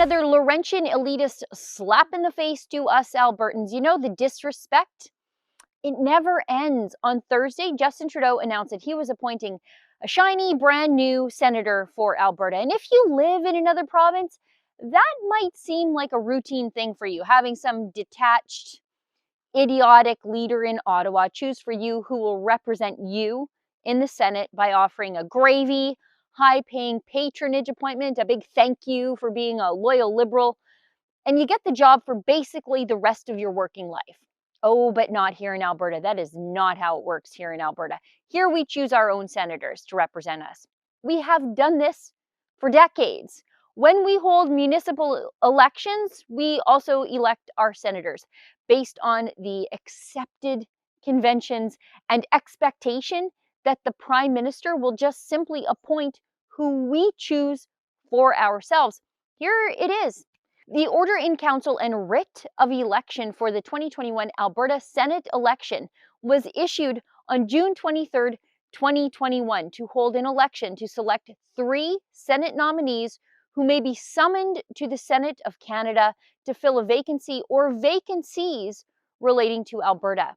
another Laurentian elitist slap in the face to us Albertans. You know, the disrespect, it never ends. On Thursday, Justin Trudeau announced that he was appointing a shiny, brand new senator for Alberta. And if you live in another province, that might seem like a routine thing for you, having some detached, idiotic leader in Ottawa choose for you who will represent you in the Senate by offering a gravy, high-paying patronage appointment, a big thank you for being a loyal Liberal, and you get the job for basically the rest of your working life. Oh, but not here in Alberta. That is not how it works here in Alberta. Here we choose our own senators to represent us. We have done this for decades. When we hold municipal elections, we also elect our senators based on the accepted conventions and expectation that the Prime Minister will just simply appoint who we choose for ourselves. Here it is. The Order in Council and Writ of Election for the 2021 Alberta Senate election was issued on June 23, 2021 to hold an election to select 3 Senate nominees who may be summoned to the Senate of Canada to fill a vacancy or vacancies relating to Alberta.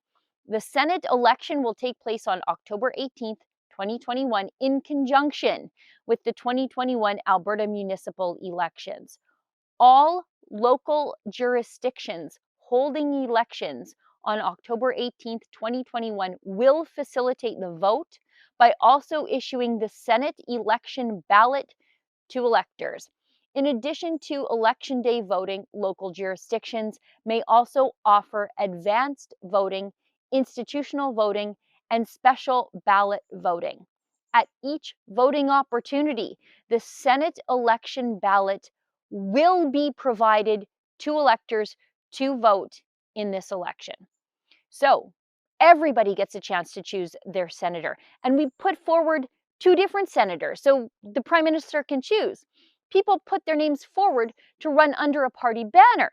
The Senate election will take place on October 18, 2021 in conjunction with the 2021 Alberta municipal elections. All local jurisdictions holding elections on October 18, 2021 will facilitate the vote by also issuing the Senate election ballot to electors. In addition to election day voting, local jurisdictions may also offer advanced voting, institutional voting, and special ballot voting. At each voting opportunity, the Senate election ballot will be provided to electors to vote in this election. So everybody gets a chance to choose their senator. And we put forward 2 different senators so the Prime Minister can choose. People put their names forward to run under a party banner.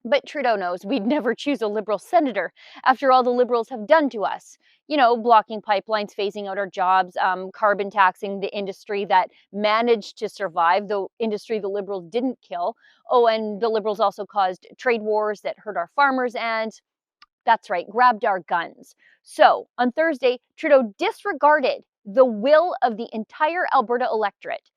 But Trudeau knows we'd never choose a Liberal senator after all the Liberals have done to us. You know, blocking pipelines, phasing out our jobs, carbon taxing the industry that managed to survive, the industry the Liberals didn't kill. Oh, and the Liberals also caused trade wars that hurt our farmers and, that's right, grabbed our guns. So, on Thursday, Trudeau disregarded the will of the entire Alberta electorate,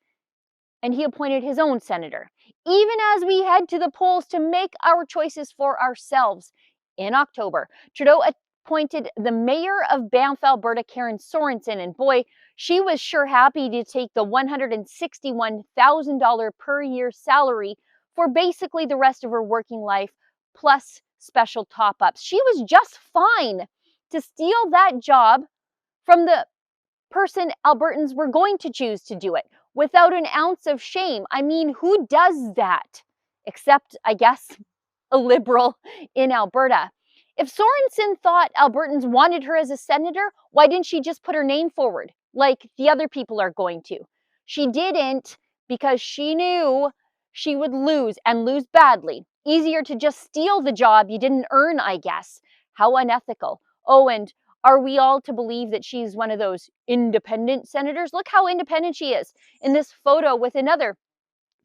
and he appointed his own senator, even as we head to the polls to make our choices for ourselves. In October, Trudeau appointed the mayor of Banff, Alberta, Karen Sorenson, and boy, she was sure happy to take the $161,000 per year salary for basically the rest of her working life, plus special top-ups. She was just fine to steal that job from the person Albertans were going to choose to do it without an ounce of shame. I mean, who does that? Except, I guess, a Liberal in Alberta. If Sorenson thought Albertans wanted her as a senator, why didn't she just put her name forward like the other people are going to? She didn't because she knew she would lose and lose badly. Easier to just steal the job you didn't earn, I guess. How unethical. Oh, and are we all to believe that she's one of those independent senators? Look how independent she is in this photo with another,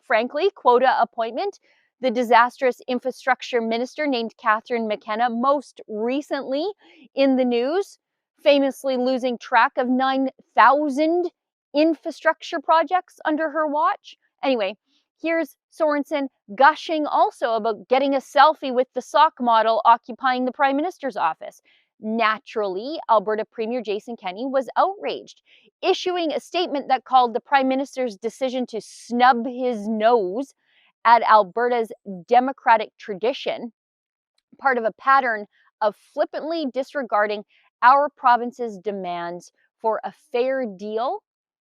frankly, quota appointment, the disastrous infrastructure minister named Catherine McKenna, most recently in the news, famously losing track of 9,000 infrastructure projects under her watch. Anyway, here's Sorenson gushing also about getting a selfie with the sock model occupying the Prime Minister's office. Naturally, Alberta Premier Jason Kenney was outraged, issuing a statement that called the Prime Minister's decision to snub his nose at Alberta's democratic tradition part of a pattern of flippantly disregarding our province's demands for a fair deal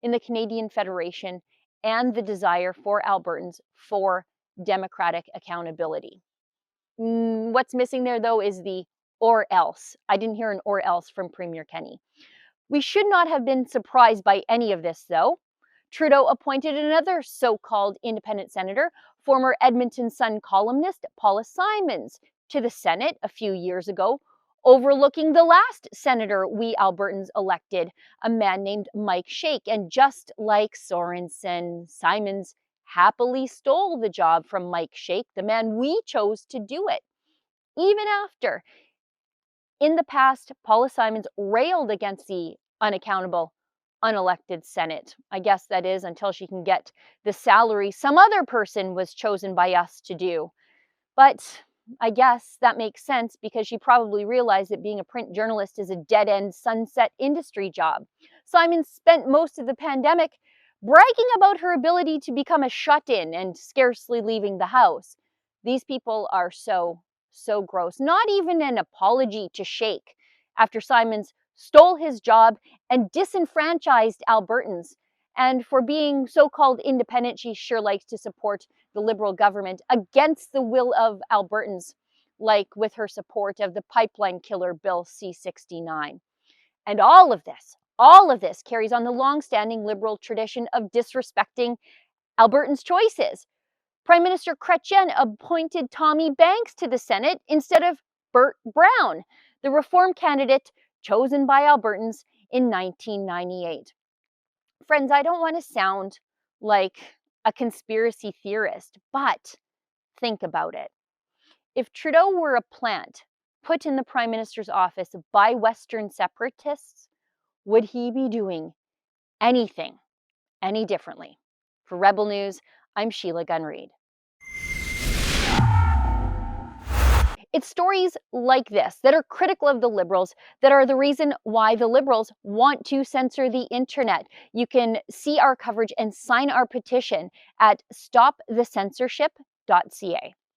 in the Canadian Federation and the desire for Albertans for democratic accountability. What's missing there, though, is the or else. I didn't hear an or else from Premier Kenney. We should not have been surprised by any of this, though. Trudeau appointed another so-called independent senator, former Edmonton Sun columnist Paula Simons, to the Senate a few years ago, overlooking the last senator we Albertans elected, a man named Mike Shake. And just like Sorenson, Simons happily stole the job from Mike Shake, the man we chose to do it. Even after, in the past, Paula Simons railed against the unaccountable, unelected Senate. I guess that is until she can get the salary some other person was chosen by us to do. But I guess that makes sense because she probably realized that being a print journalist is a dead-end sunset industry job. Simon spent most of the pandemic bragging about her ability to become a shut-in and scarcely leaving the house. These people are so gross. Not even an apology to Shake after Simons stole his job and disenfranchised Albertans. And for being so-called independent, she sure likes to support the Liberal government against the will of Albertans, like with her support of the pipeline killer Bill C-69. And all of this carries on the long-standing Liberal tradition of disrespecting Albertans' choices. Prime Minister Chrétien appointed Tommy Banks to the Senate instead of Bert Brown, the Reform candidate chosen by Albertans in 1998. Friends, I don't want to sound like a conspiracy theorist, but think about it. If Trudeau were a plant put in the Prime Minister's office by Western separatists, would he be doing anything any differently? For Rebel News, I'm Sheila Gunn Reid. It's stories like this that are critical of the Liberals that are the reason why the Liberals want to censor the internet. You can see our coverage and sign our petition at stopthecensorship.ca.